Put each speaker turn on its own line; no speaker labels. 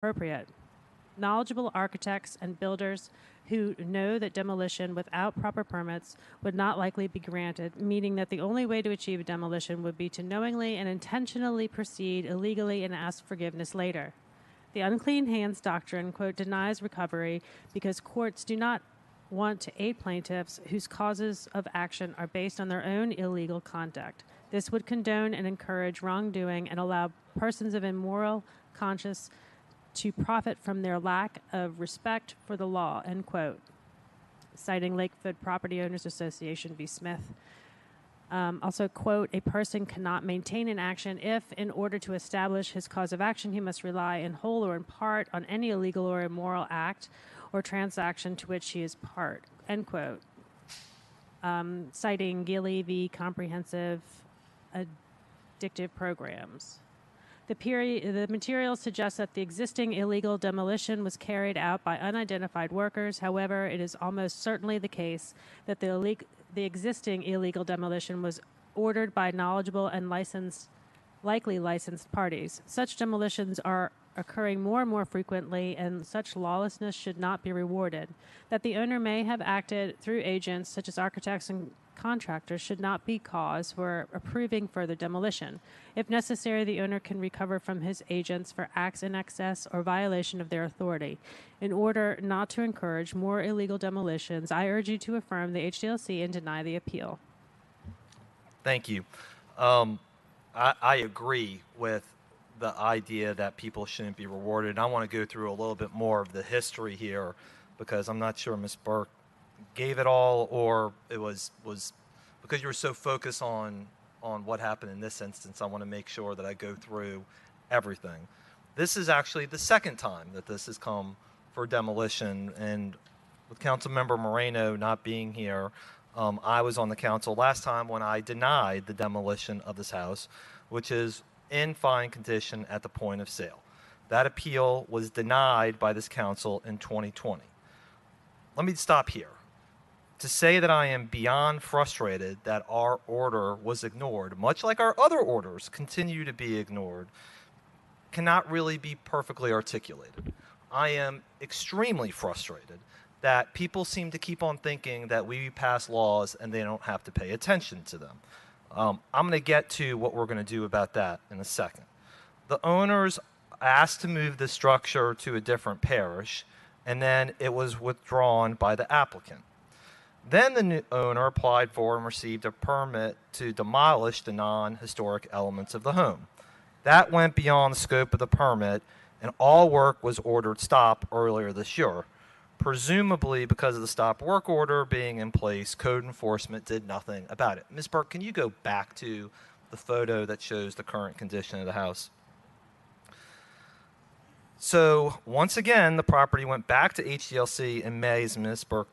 appropriate. Knowledgeable architects and builders who know that demolition without proper permits would not likely be granted, meaning that the only way to achieve demolition would be to knowingly and intentionally proceed illegally and ask forgiveness later. The unclean hands doctrine, quote, denies recovery because courts do not want to aid plaintiffs whose causes of action are based on their own illegal conduct. This would condone and encourage wrongdoing and allow persons of immoral conscience to profit from their lack of respect for the law, end quote. Citing Lakewood Property Owners Association v. Smith. Also, quote, a person cannot maintain an action if, in order to establish his cause of action, he must rely in whole or in part on any illegal or immoral act or transaction to which he is part, end quote. Citing Gilly v. Comprehensive Addictive Programs. The material suggests that the existing illegal demolition was carried out by unidentified workers. However, it is almost certainly the case that the existing illegal demolition was ordered by knowledgeable and likely licensed parties. Such demolitions are occurring more and more frequently, and such lawlessness should not be rewarded. That the owner may have acted through agents, such as architects and contractors, should not be cause for approving further demolition. If necessary, the owner can recover from his agents for acts in excess or violation of their authority. In order not to encourage more illegal demolitions, I urge you to affirm the HDLC and deny the appeal.
Thank you. I agree with the idea that people shouldn't be rewarded. I want to go through a little bit more of the history here because I'm not sure Ms. Burke gave it all, or it was because you were so focused on what happened in this instance. I want to make sure that I go through everything. This is actually the second time that this has come for demolition, and with Councilmember Moreno not being here, I was on the council last time when I denied the demolition of this house, which is in fine condition at the point of sale. That appeal was denied by this council in 2020. Let me stop here. To say that I am beyond frustrated that our order was ignored, much like our other orders continue to be ignored, cannot really be perfectly articulated. I am extremely frustrated that people seem to keep on thinking that we pass laws and they don't have to pay attention to them. I'm going to get to what we're going to do about that in a second. The owners asked to move the structure to a different parish, and then it was withdrawn by the applicant. Then the new owner applied for and received a permit to demolish the non-historic elements of the home. That went beyond the scope of the permit, and all work was ordered stop earlier this year. Presumably because of the stop work order being in place, code enforcement did nothing about it. Ms. Burke, can you go back to the photo that shows the current condition of the house? So once again, the property went back to HDLC in May, as Ms. Burke